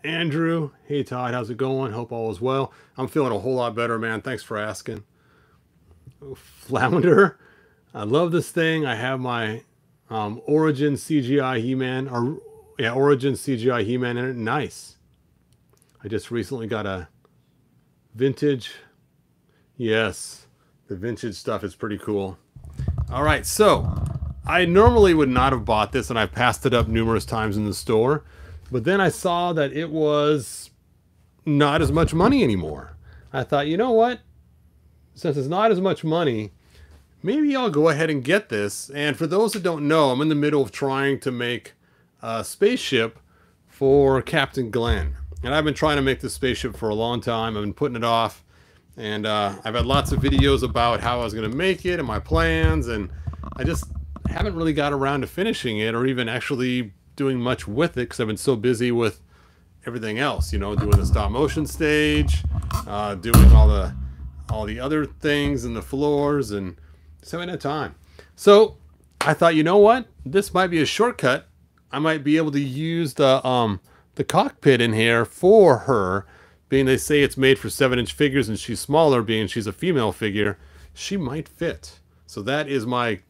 Andrew. Hey, Todd. How's it going? Hope all is well. I'm feeling a whole lot better, man. Thanks for asking. Flounder. I love this thing. I have my Origin CGI He-Man, or yeah, Origin CGI He-Man in it. Nice. I just recently got a vintage. Yes, the vintage stuff is pretty cool. All right, so I normally would not have bought this, and I passed it up numerous times in the store, but then I saw that it was not as much money anymore. I thought, you know what? Since it's not as much money, maybe I'll go ahead and get this. And for those that don't know, I'm in the middle of trying to make a spaceship for Captain Glenn. And I've been trying to make this spaceship for a long time. I've been putting it off. And I've had lots of videos about how I was going to make it and my plans. And I just haven't really got around to finishing it or even actually doing much with it because I've been so busy with everything else. You know, doing the stop motion stage, doing all the other things and the floors, and just haven't had time. So I thought, you know what? This might be a shortcut. I might be able to use the cockpit in here for her, being they say it's made for 7-inch figures and she's smaller, being she's a female figure, she might fit. So that is my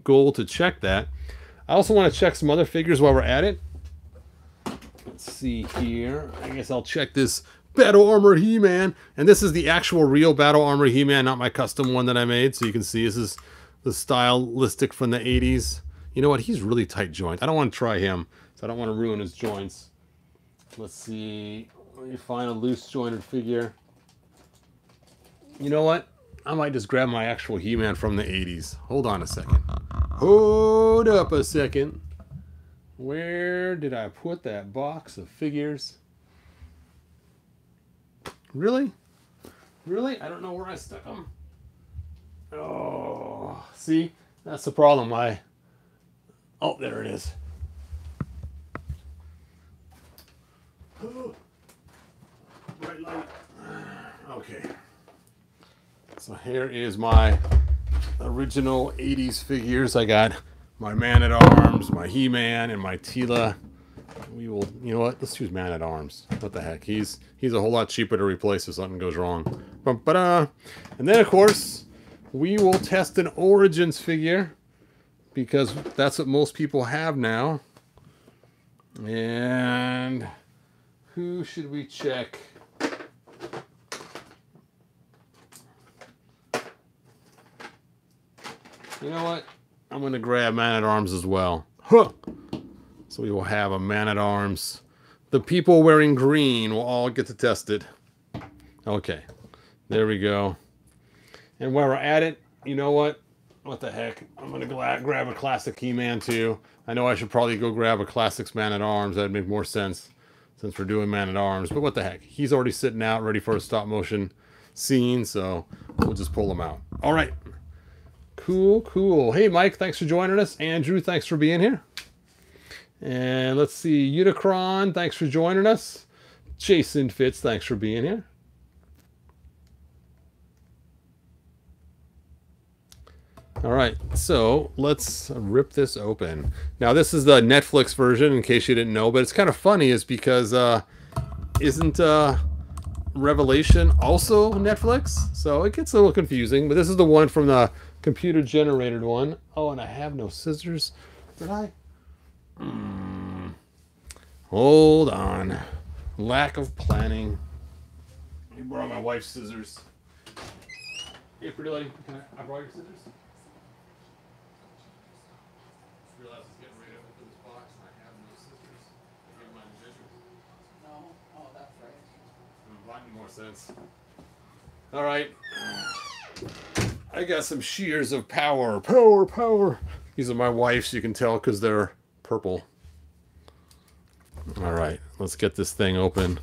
goal, to check that. I also want to check some other figures while we're at it. Let's see here. I guess I'll check this Battle Armored He-Man. And this is the actual real Battle Armored He-Man, not my custom one that I made. So you can see this is the stylistic from the 80s. You know what? He's really tight joint. I don't want to try him, so I don't want to ruin his joints. Let's see. Let me find a loose jointed figure. You know what? I might just grab my actual He-Man from the 80s. Hold on a second. Hold up a second. Where did I put that box of figures? Really? Really? I don't know where I stuck them. Oh, see? That's the problem. Oh, there it is. Bright light. Okay. So here is my original 80s figures. I got my Man-at-Arms, my He-Man, and my Tila. We will, you know what? Let's use Man-at-Arms. What the heck? He's a whole lot cheaper to replace if something goes wrong. And then, of course, we will test an Origins figure, because that's what most people have now. And who should we check? You know what? I'm going to grab Man-at-Arms as well. Huh! So we will have a Man-at-Arms. The people wearing green will all get to test it. Okay. There we go. And while we're at it, you know what? What the heck? I'm going to grab a classic He-Man too. I know I should probably go grab a classics Man-at-Arms. That'd make more sense since we're doing Man-at-Arms. But what the heck? He's already sitting out ready for a stop motion scene. So we'll just pull him out. All right. Cool, cool. Hey, Mike, thanks for joining us. Andrew, thanks for being here. And let's see, Unicron, thanks for joining us. Jason Fitz, thanks for being here. All right, so let's rip this open. Now, this is the Netflix version, in case you didn't know, but it's kind of funny is because isn't Revelation also Netflix? So it gets a little confusing, but this is the one from the computer-generated one. Oh, and I have no scissors. Did I? Hold on. Lack of planning. Let me borrow my wife's scissors. Hey, pretty lady, can I borrow your scissors? I realize it's getting ready to open this box and I have no scissors. I give mine scissors. No? Oh, that's right. That makes more sense. All right. I got some shears of power. Power. These are my wife's, you can tell, because they're purple. All right, let's get this thing open.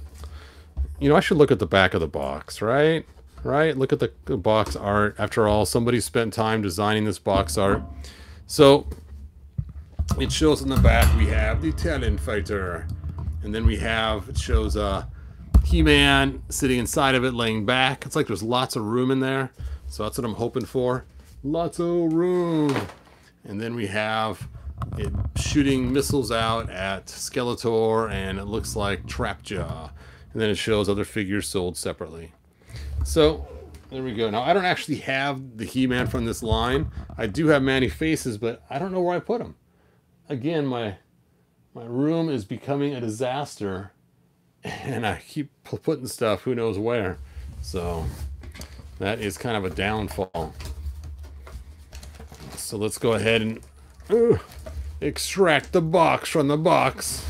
You know, I should look at the back of the box, right? Right? Look at the box art. After all, somebody spent time designing this box art. So, it shows in the back we have the Talon Fighter. And then it shows He-Man sitting inside of it, laying back. It's like there's lots of room in there. So that's what I'm hoping for. Lots of room. And then we have it shooting missiles out at Skeletor, and it looks like Trapjaw. And then it shows other figures sold separately. So there we go. Now I don't actually have the He-Man from this line. I do have Man-E-Faces, but I don't know where I put them. Again, my room is becoming a disaster, and I keep putting stuff who knows where. So that is kind of a downfall. So let's go ahead and extract the box from the box.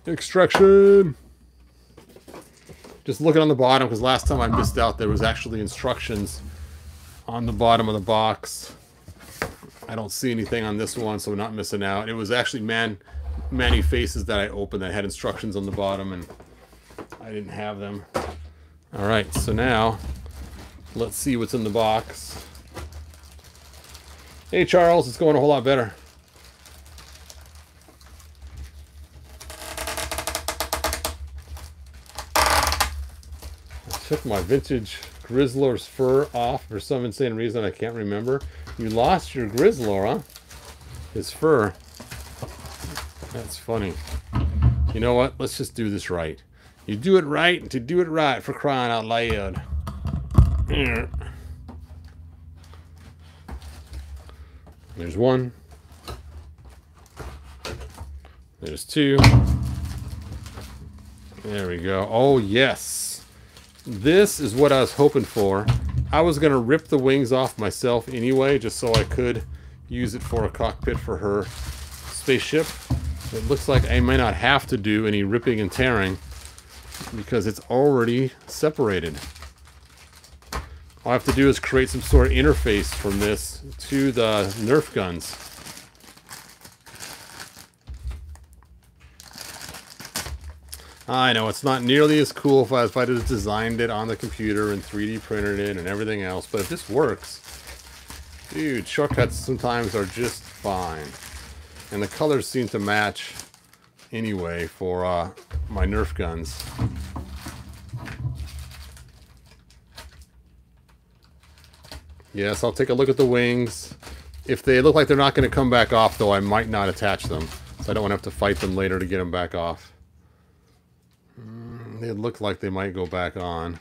Extraction. Just looking on the bottom, because last time I missed out, there was actually instructions on the bottom of the box. I don't see anything on this one, so we're not missing out. It was actually Man-E-Faces that I opened that had instructions on the bottom, and I didn't have them. All right, so now let's see what's in the box. Hey, Charles, it's going a whole lot better. Took my vintage Grizzlor's fur off for some insane reason I can't remember. You lost your Grizzlor, huh? His fur. That's funny. You know what? Let's just do this right. You do it right and to do it right, for crying out loud. There's one. There's two. There we go. Oh, yes. This is what I was hoping for. I was going to rip the wings off myself anyway, just so I could use it for a cockpit for her spaceship. It looks like I may not have to do any ripping and tearing because it's already separated. All I have to do is create some sort of interface from this to the Nerf guns. I know, it's not nearly as cool if I just designed it on the computer and 3D printed it and everything else, but if this works, dude, shortcuts sometimes are just fine. And the colors seem to match anyway for my Nerf guns. Yes, I'll take a look at the wings. If they look like they're not going to come back off, though, I might not attach them. So I don't want to have to fight them later to get them back off. They look like they might go back on.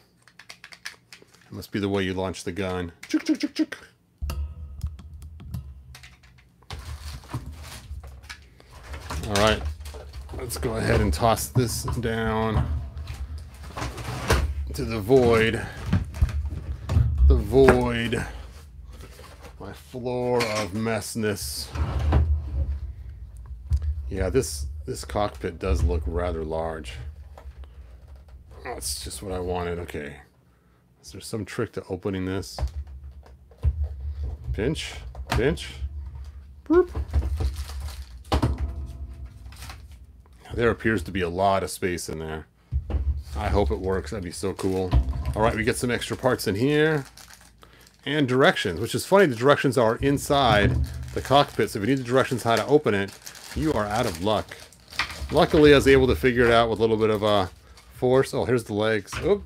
It must be the way you launch the gun. Chuk, chuk, chuk, chuk. All right, let's go ahead and toss this down to the void. The void. My floor of messness. Yeah, this cockpit does look rather large. That's just what I wanted. Okay. Is there some trick to opening this? Pinch. Pinch. Boop. There appears to be a lot of space in there. I hope it works. That'd be so cool. Alright, we get some extra parts in here. And directions, which is funny. The directions are inside the cockpit. So if you need the directions how to open it, you are out of luck. Luckily, I was able to figure it out with a little bit of force. Oh, here's the legs. Oh,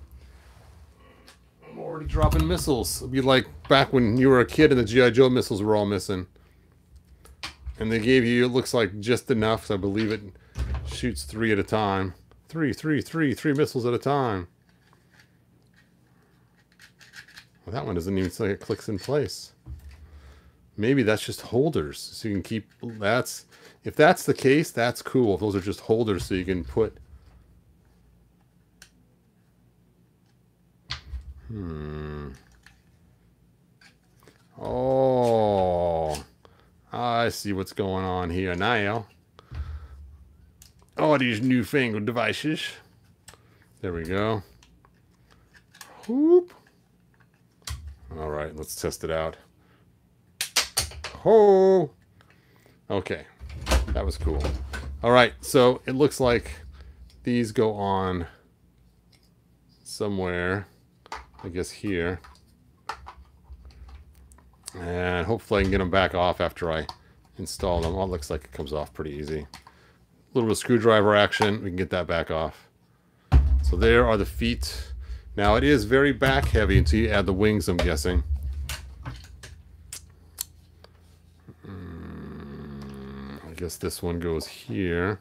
I'm already dropping missiles. It'll be like back when you were a kid and the G.I. Joe missiles were all missing. And they gave you, it looks like just enough, so I believe it shoots 3 at a time. 3 missiles at a time. Well, that one doesn't even look like it clicks in place. Maybe that's just holders, so you can keep, if that's the case, that's cool. If those are just holders so you can put Oh, I see what's going on here now. Oh, these newfangled devices. There we go. Whoop. All right, let's test it out. Oh, okay, that was cool. All right, so it looks like these go on somewhere. I guess here. And hopefully I can get them back off after I install them. Well, it looks like it comes off pretty easy. A little bit of screwdriver action. We can get that back off. So there are the feet. Now it is very back heavy until you add the wings, I'm guessing. guess this one goes here.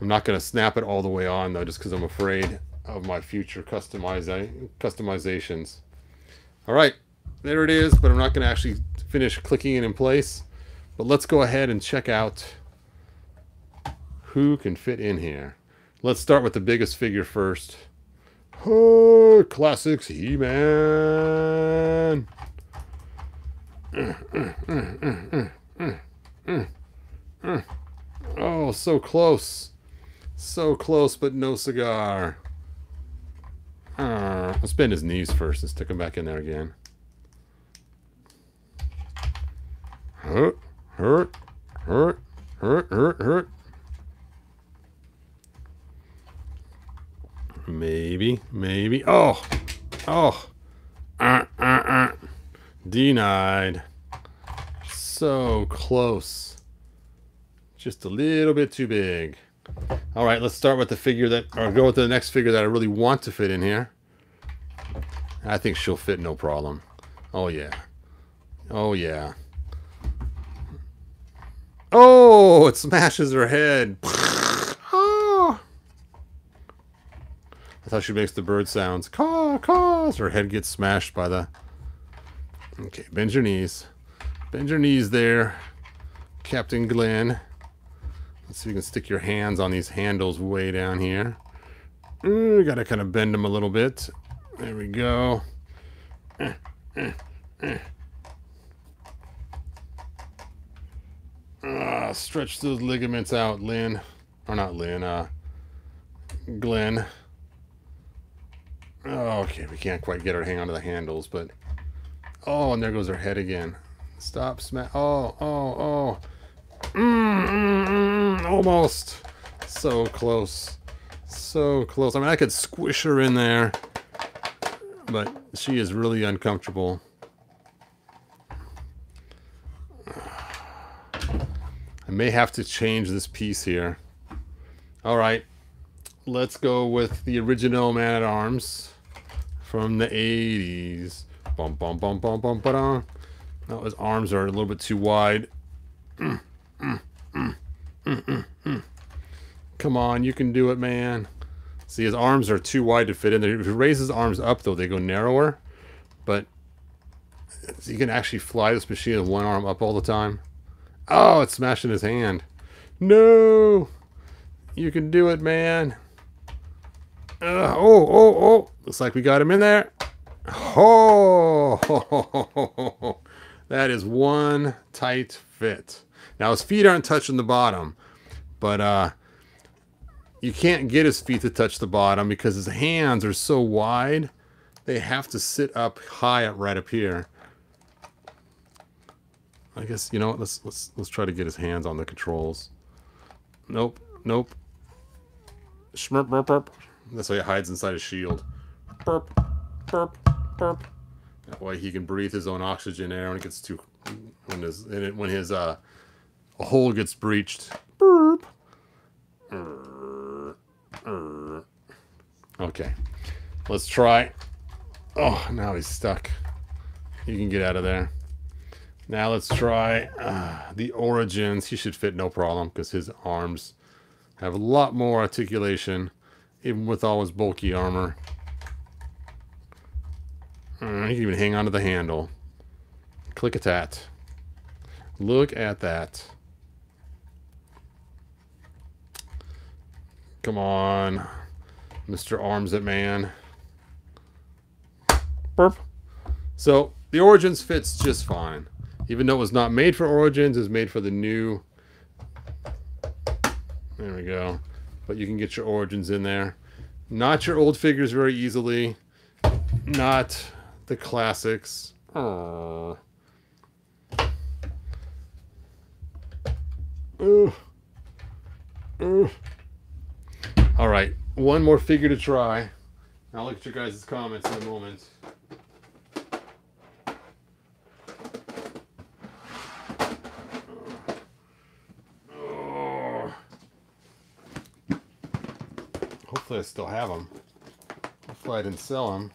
I'm not going to snap it all the way on, though, just because I'm afraid of my future customizations. All right, there it is, but I'm not going to actually finish clicking it in place. But let's go ahead and check out who can fit in here. Let's start with the biggest figure first. Oh, Classics He-Man. Oh, so close. So close, but no cigar. Let's bend his knees first and stick him back in there again. Hurt, hurt, hurt, hurt, hurt, hurt. Maybe, maybe. Oh, oh. Denied. So close. Just a little bit too big. All right, let's start with the figure that, or go with the next figure that I really want to fit in here. I think she'll fit no problem. Oh, yeah. Oh, yeah. Oh, it smashes her head. Oh. That's how she makes the bird sounds. Caw, caw. Her head gets smashed by the... Okay, bend your knees. Bend your knees there, Captain Glenn. Let's see if you can stick your hands on these handles way down here. Gotta kind of bend them a little bit. There we go. Stretch those ligaments out, Lynn. Or not Lynn, Glenn. Oh, okay, we can't quite get her to hang onto the handles, but... Oh, and there goes her head again. Stop, smack. Oh, oh, oh. Almost. So close. So close. I mean, I could squish her in there, but she is really uncomfortable. I may have to change this piece here. All right. Let's go with the original Man-at-Arms from the 80s. Bum, bum, bum, bum, bum, ba-dum. No, his arms are a little bit too wide. Come on, you can do it, man. See, his arms are too wide to fit in there. If he raises his arms up, though, they go narrower. But you can actually fly this machine with one arm up all the time. Oh, it's smashing his hand. No! You can do it, man. Oh. Looks like we got him in there. Oh! That is one tight fit. Now, his feet aren't touching the bottom. But you can't get his feet to touch the bottom because his hands are so wide. They have to sit up high right up here. I guess, you know what, let's try to get his hands on the controls. Nope. Shmurp, burp, burp. That's why he hides inside his shield. Burp, burp, burp. That way he can breathe his own oxygen air when it gets too, when his hole gets breached. Burp. Okay, let's try. Oh, now he's stuck. You can get out of there. Now let's try the Origins. He should fit no problem because his arms have a lot more articulation, even with all his bulky armor. He can even hang onto the handle. Click at that. Look at that. Come on, Mr. Arms It Man. Burp. So the Origins fits just fine. Even though it was not made for Origins, it's made for the new. There we go. But you can get your Origins in there. Not your old figures very easily. Not the classics. Aww. All right, one more figure to try. I'll look at your guys' comments in a moment. Hopefully I still have them. Hopefully I didn't sell him.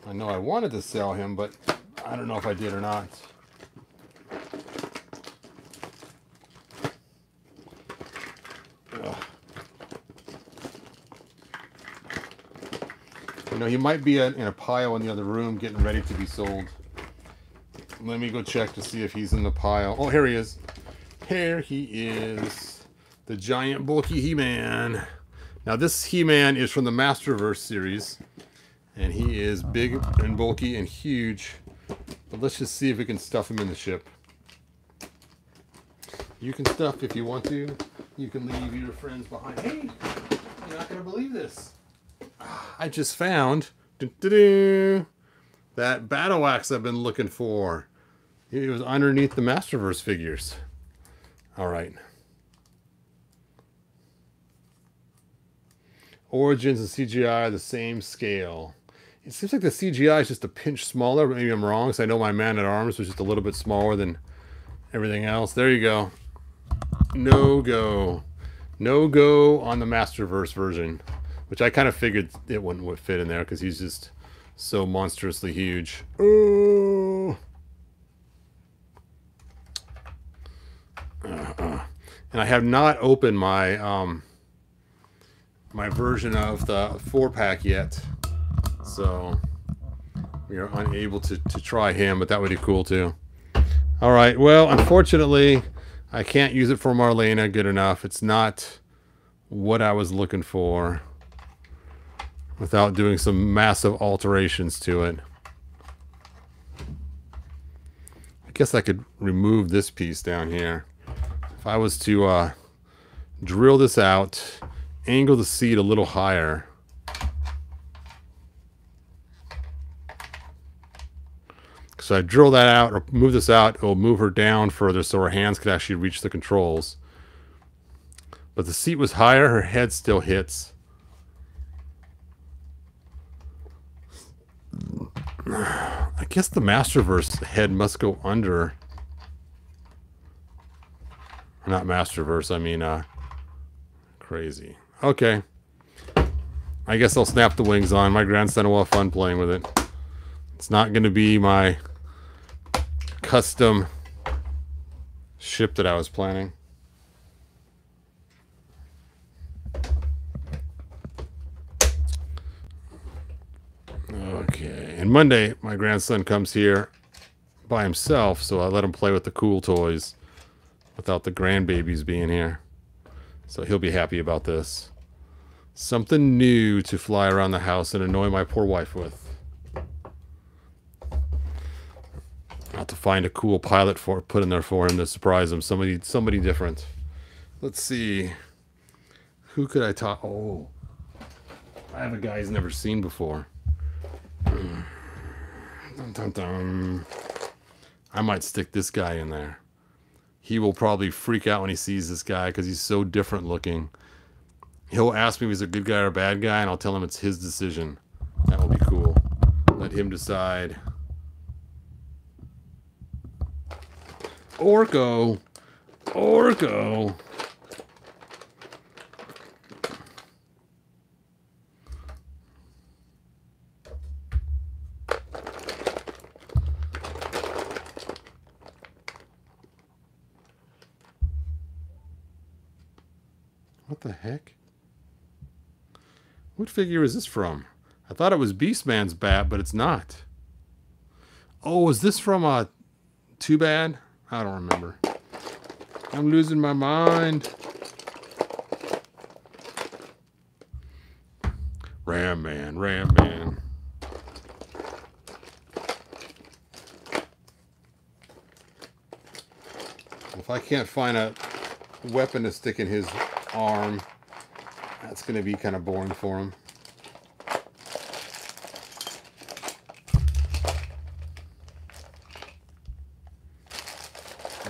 I know I wanted to sell him, but I don't know if I did or not. You know, he might be in a pile in the other room getting ready to be sold. Let me go check to see if he's in the pile. Oh, here he is. Here he is. The giant bulky He-Man. Now this He-Man is from the Masterverse series. And he is big and bulky and huge. But let's just see if we can stuff him in the ship. You can stuff if you want to. You can leave your friends behind. Hey, you're not going to believe this. I just found that battle axe I've been looking for. It was underneath the Masterverse figures. All right. Origins and CGI are the same scale. It seems like the CGI is just a pinch smaller, but maybe I'm wrong, because I know my Man-at-Arms was just a little bit smaller than everything else. There you go. No go. No go on the Masterverse version, which I kind of figured it wouldn't fit in there because he's just so monstrously huge. Oh. And I have not opened my my version of the 4-pack yet, so we are unable to try him, but that would be cool too. All right, well, unfortunately, I can't use it for Marlena good enough. It's not what I was looking for without doing some massive alterations to it. I guess I could remove this piece down here. If I was to drill this out, angle the seat a little higher. So I drill that out or move this out, it will move her down further so her hands could actually reach the controls. But the seat was higher, her head still hits. I guess the Masterverse head must go under. Not Masterverse, I mean crazy. Okay. I guess I'll snap the wings on. My grandson will have fun playing with it. It's not going to be my custom ship that I was planning. Okay. And Monday, my grandson comes here by himself, so I let him play with the cool toys without the grandbabies being here. So he'll be happy about this. Something new to fly around the house and annoy my poor wife with. I'll have to find a cool pilot put in there for him to surprise him. Somebody different. Let's see. Who could I talk? Oh, I have a guy he's never seen before. Dun, dun, dun. I might stick this guy in there. He will probably freak out when he sees this guy because he's so different looking. He'll ask me if he's a good guy or a bad guy, and I'll tell him it's his decision. That will be cool. Let him decide. Orco. Orco. What the heck? What figure is this from? I thought it was Beastman's bat, but it's not. Oh, is this from Too Bad? I don't remember. I'm losing my mind. Ram Man, Ram Man. If I can't find a weapon to stick in his arm, that's going to be kind of boring for him.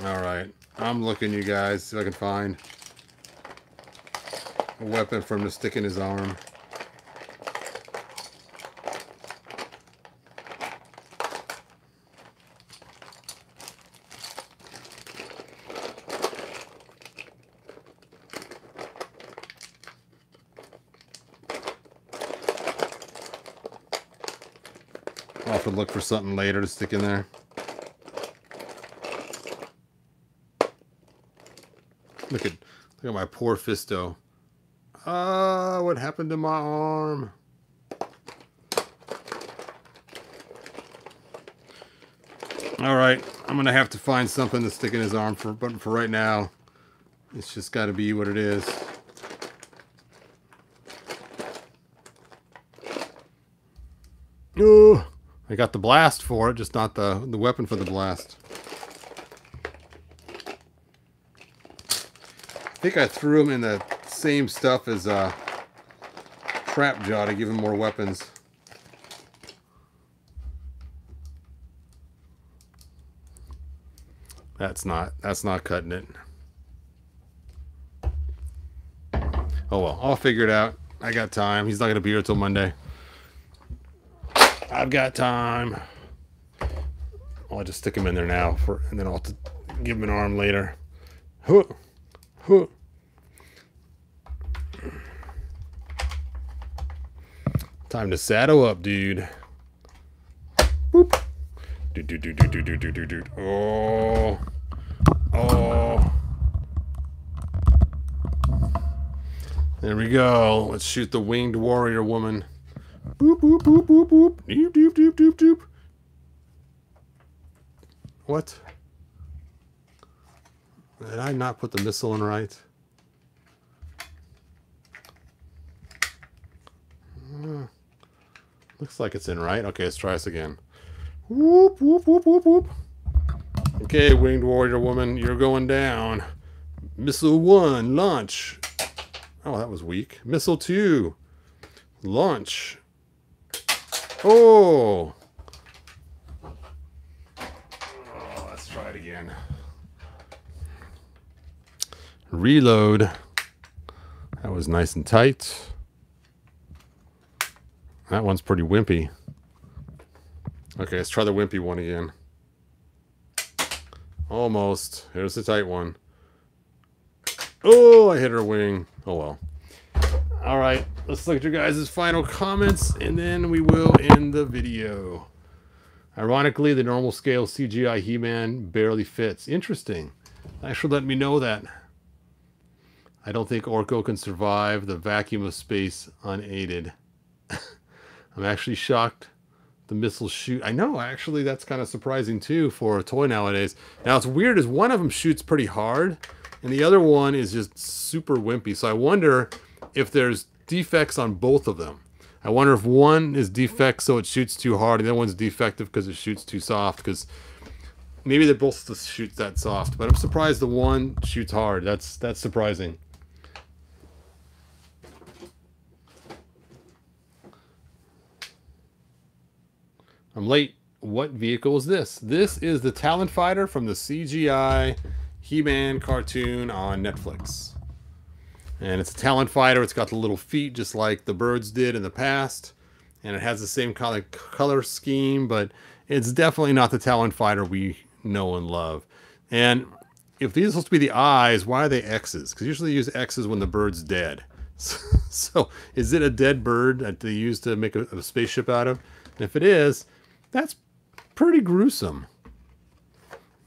Alright, I'm looking, you guys, see if I can find a weapon for him to stick in his arm. I'll have to look for something later to stick in there. Look at my poor Fisto. Ah, what happened to my arm? All right, I'm gonna have to find something to stick in his arm but for right now, it's just got to be what it is. Oh, I got the blast for it, just not the weapon for the blast. I think I threw him in the same stuff as Trap Jaw to give him more weapons. That's not cutting it. Oh well, I'll figure it out. I got time. He's not gonna be here till Monday. I've got time. I'll just stick him in there now and then I'll give him an arm later. Huh. Huh. Time to saddle up, dude. Boop. Do. Oh. Oh. There we go. Let's shoot the winged warrior woman. Boop, boop, boop, boop, boop. Doop, doop, doop, doop, doop. What? Did I not put the missile in right? Looks like it's in right. Okay, let's try this again. Whoop, whoop, whoop, whoop, whoop. Okay, winged warrior woman, you're going down. Missile 1, launch. Oh, that was weak. Missile 2, launch. Oh. Let's try it again. Reload. That was nice and tight. That one's pretty wimpy. Okay, let's try the wimpy one again. Almost. Here's the tight one. Oh, I hit her wing. Oh well. Alright, let's look at your guys' final comments, and then we will end the video. Ironically, the normal scale CGI He-Man barely fits. Interesting. Thanks for letting me know that. I don't think Orco can survive the vacuum of space unaided. I'm actually shocked the missiles shoot. I know, actually, that's kind of surprising too for a toy nowadays. Now, it's weird is one of them shoots pretty hard, and the other one is just super wimpy. So I wonder if there's defects on both of them. I wonder if one is defect so it shoots too hard, and the other one's defective because it shoots too soft, because maybe they both shoot that soft. But I'm surprised the one shoots hard. That's surprising. I'm late. What vehicle is this? This is the Talon Fighter from the CGI He-Man cartoon on Netflix. And it's a Talon Fighter. It's got the little feet just like the birds did in the past. And it has the same color scheme, but it's definitely not the Talon Fighter we know and love. And if these are supposed to be the eyes, why are they X's? Because usually they use X's when the bird's dead. So is it a dead bird that they use to make a spaceship out of? And if it is, that's pretty gruesome.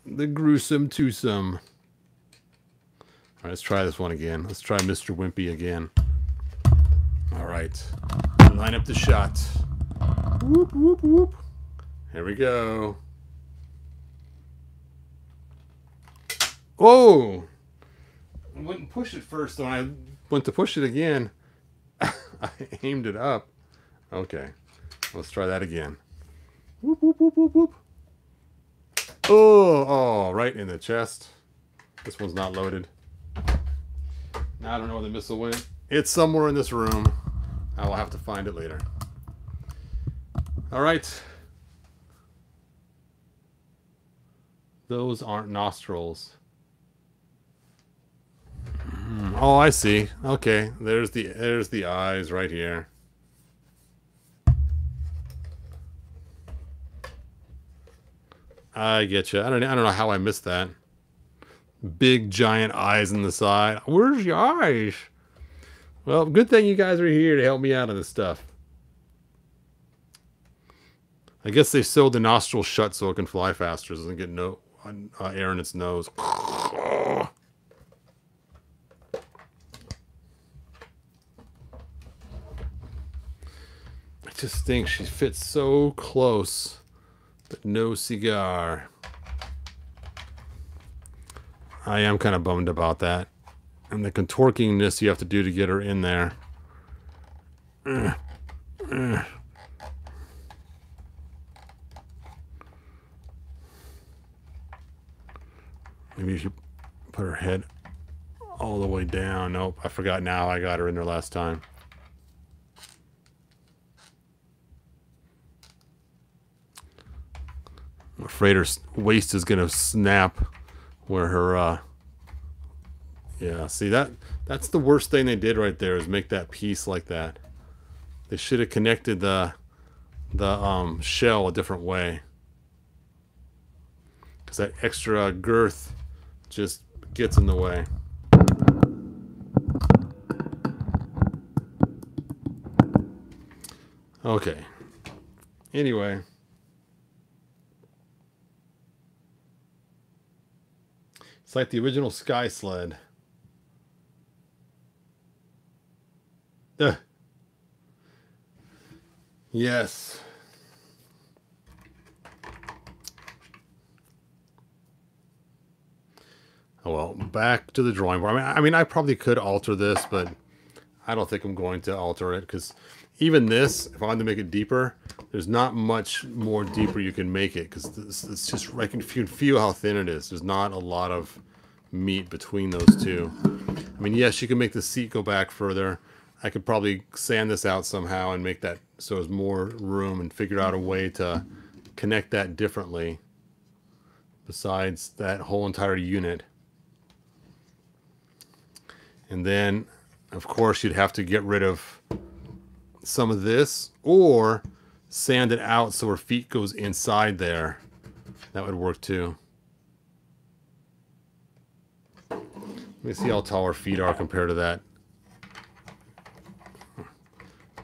The gruesome twosome. All right, let's try this one again. Let's try Mr. Wimpy again. All right, line up the shot. Whoop, whoop, whoop. Here we go. Oh! I wouldn't push it first, when I went to push it again, I aimed it up. Okay, let's try that again. Whoop, whoop, whoop, whoop, whoop. Oh, right in the chest. This one's not loaded. Now I don't know where the missile went. It's somewhere in this room. I will have to find it later. All right. Those aren't nostrils. Oh, I see. Okay, there's the eyes right here. I get you. I don't know how I missed that. Big giant eyes in the side. Where's your eyes? Well, good thing you guys are here to help me out on this stuff. I guess they sewed the nostril shut so it can fly faster. It doesn't get no air in its nose. I just think she fits so close, but no cigar. I am kind of bummed about that. And the contorkingness you have to do to get her in there. Maybe you should put her head all the way down. Nope, I forgot now. I got her in there last time. I'm afraid her waist is going to snap where her, yeah, see that's the worst thing they did right there, is make that piece like that. They should have connected the shell a different way. Because that extra girth just gets in the way. Okay. Anyway. It's like the original Sky Sled. Yes. Oh well, back to the drawing board. I mean, I probably could alter this, but I don't think I'm going to alter it, because even this, if I wanted to make it deeper, there's not much more deeper you can make it, because it's just, you can feel how thin it is. There's not a lot of meat between those two. I mean, yes, you can make the seat go back further. I could probably sand this out somehow and make that so there's more room, and figure out a way to connect that differently besides that whole entire unit. And then, of course, you'd have to get rid of some of this, or sand it out so her feet goes inside there. That would work too. Let me see how tall her feet are compared to that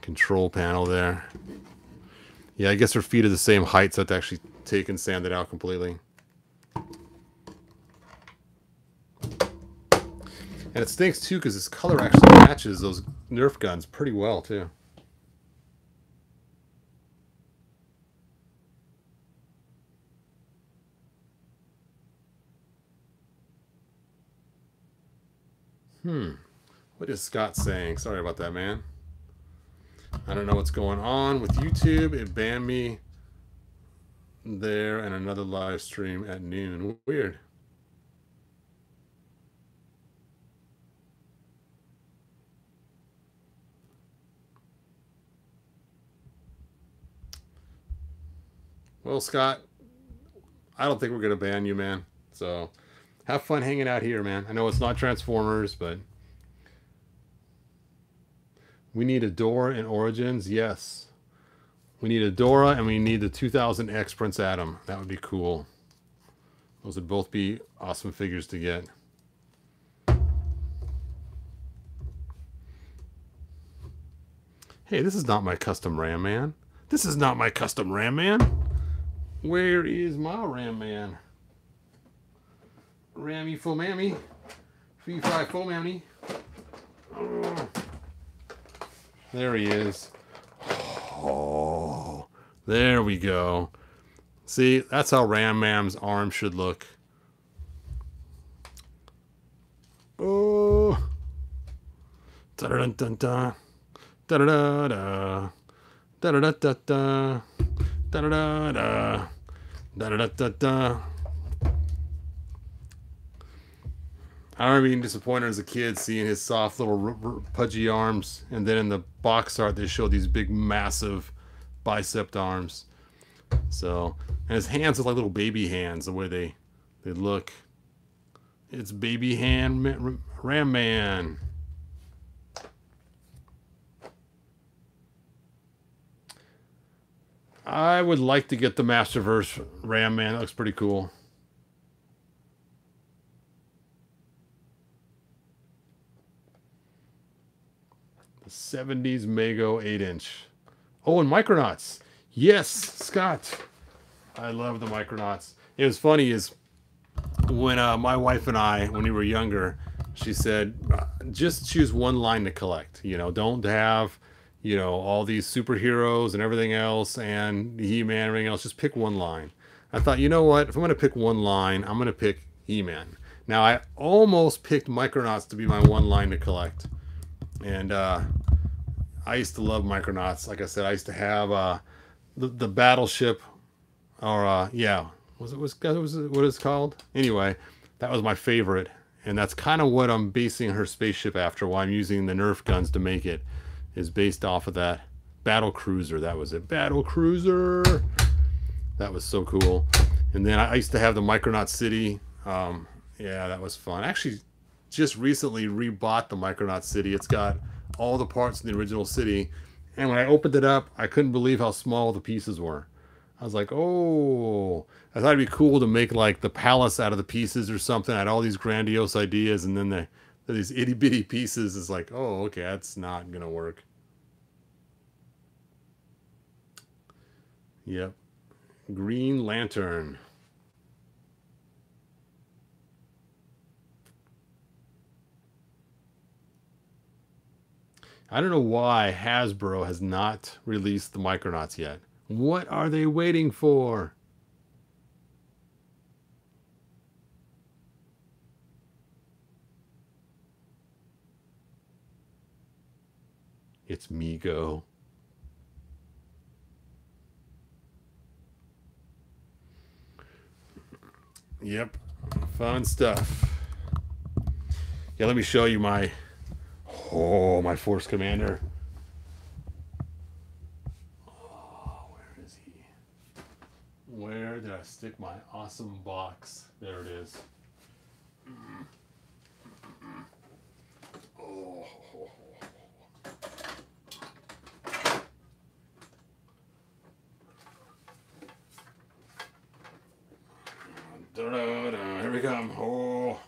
control panel there. Yeah, I guess her feet are the same height, so I have to actually take and sand it out completely. And it stinks too, because this color actually matches those Nerf guns pretty well too. What is Scott saying? Sorry about that, man. I don't know what's going on with YouTube. It banned me there and another live stream at noon. Weird. Well, Scott, I don't think we're going to ban you, man. So have fun hanging out here, man. I know it's not Transformers, but we need a Dora in Origins. Yes. We need a Dora, and we need the 2000X Prince Adam. That would be cool. Those would both be awesome figures to get. Hey, this is not my custom Ram Man. This is not my custom Ram Man. Where is my Ram Man? Rammy full mammy. Fee fi full mammy. Oh. There he is. Oh, there we go. See, that's how Ram Mam's arm should look. Oh. Da-da-dun-dun-dun. Da-da-da-da. Da-da-da-da-da. Da-da-da-da. Da-da-da-da-da. I remember being disappointed as a kid seeing his soft little pudgy arms, and then in the box art they showed these big massive bicep arms. So, and his hands are like little baby hands, the way they look. It's baby hand Ram Man. I would like to get the Masterverse Ram Man. That looks pretty cool. The 70s Mego 8-inch. Oh, and Micronauts. Yes, Scott. I love the Micronauts. It was funny is when my wife and I, when we were younger, she said, just choose one line to collect. You know, don't have, you know, all these superheroes and everything else and He-Man and everything else. Just pick one line. I thought, you know what? If I'm going to pick one line, I'm going to pick He-Man. Now, I almost picked Micronauts to be my one line to collect. And I used to love Micronauts. Like I said, I used to have the battleship, or yeah, what it's called? Anyway, that was my favorite. And that's kind of what I'm basing her spaceship after, why I'm using the Nerf guns to make it, is based off of that battle cruiser. That was it. Battle cruiser. That was so cool. And then I used to have the Micronaut City. Yeah, that was fun. Actually, just recently rebought the Micronaut City. It's got all the parts in the original city. And when I opened it up, I couldn't believe how small the pieces were. I was like, oh, I thought it'd be cool to make like the palace out of the pieces or something. I had all these grandiose ideas, and then these itty bitty pieces is like, oh, okay, that's not gonna work. Yep. Green Lantern. I don't know why Hasbro has not released the Micronauts yet. What are they waiting for? It's Mego. Yep. Fun stuff. Yeah, let me show you my Force Commander. Oh, where is he? Where did I stick my awesome box? There it is. Oh. Here we come. Oh.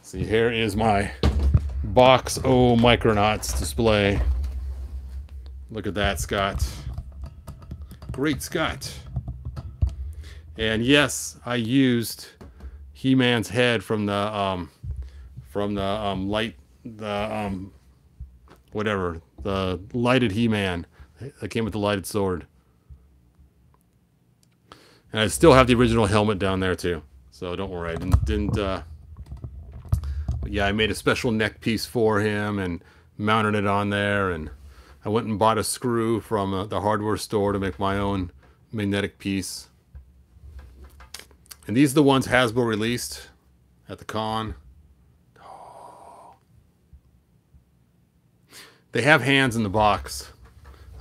See, here is my box O Micronauts display. Look at that, Scott. Great Scott. And yes, I used He-Man's head from the the lighted He-Man that came with the lighted sword. And I still have the original helmet down there too. So don't worry, I didn't but yeah, I made a special neck piece for him and mounted it on there, and I went and bought a screw from the hardware store to make my own magnetic piece. And these are the ones Hasbro released at the con. Oh. They have hands in the box.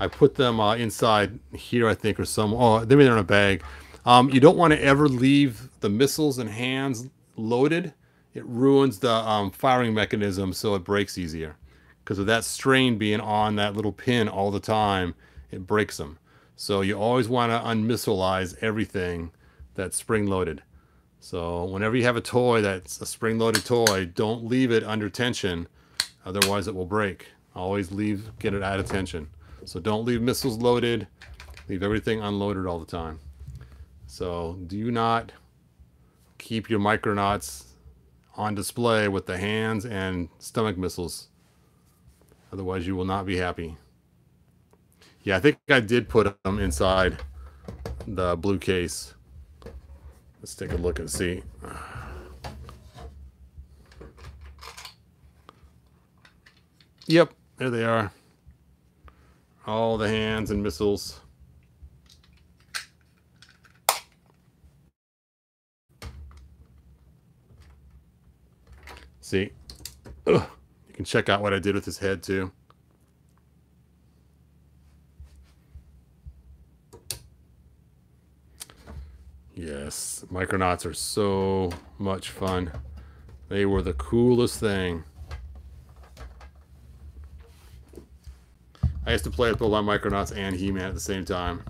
I put them inside here, I think, or some. Oh, they're in a bag. You don't want to ever leave the missiles and hands loaded. It ruins the firing mechanism, so it breaks easier. Because of that strain being on that little pin all the time, it breaks them. So you always want to unmissileize everything that's spring-loaded. So whenever you have a toy that's a spring-loaded toy, don't leave it under tension, otherwise it will break. Always get it out of tension. So don't leave missiles loaded. Leave everything unloaded all the time. So do not keep your Micronauts on display with the hands and stomach missiles. Otherwise you will not be happy. Yeah, I think I did put them inside the blue case. Let's take a look and see. Yep, there they are. All the hands and missiles. See? Ugh. You can check out what I did with his head too. Yes, Micronauts are so much fun. They were the coolest thing. I used to play with both my Micronauts and He-Man at the same time.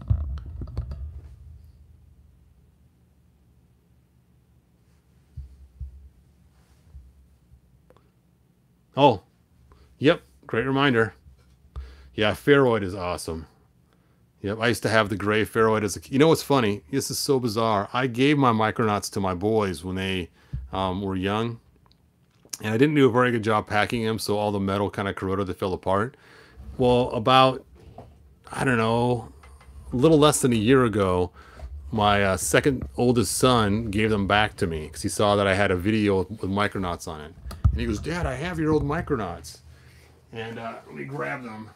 Oh, yep, great reminder. Yeah, Pharoid is awesome. Yep, I used to have the gray Pharoid as a... You know what's funny? This is so bizarre. I gave my Micronauts to my boys when they were young. And I didn't do a very good job packing them, so all the metal kind of corroded, they fell apart. Well, about, I don't know, a little less than a year ago, my second oldest son gave them back to me because he saw that I had a video with Micronauts on it. And he goes, Dad, I have your old Micronauts. And let me grab them.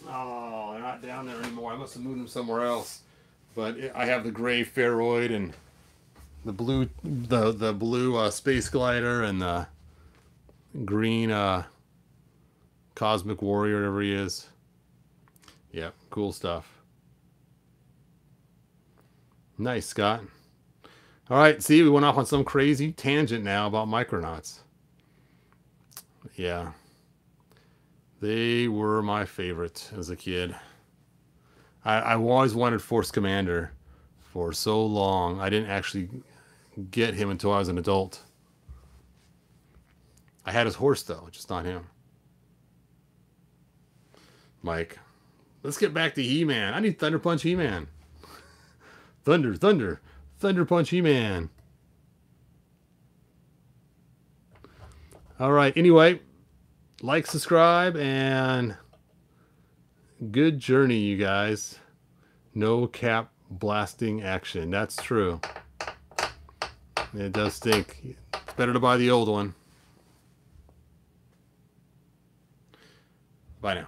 Oh, they're not down there anymore. I must have moved them somewhere else. But I have the gray Pharoid and the blue, the blue Space Glider and the green Cosmic Warrior, whatever he is. Yep, cool stuff. Nice, Scott. All right, see, we went off on some crazy tangent now about Micronauts. Yeah. They were my favorite as a kid. I always wanted Force Commander for so long. I didn't actually get him until I was an adult. I had his horse, though, just not him. Mike, let's get back to He-Man. I need Thunder Punch He-Man. Thunder, thunder, Thunder Punch He-Man. All right, anyway, like, subscribe, and good journey, you guys. No cap blasting action. That's true. It does stink. It's better to buy the old one. Bye now.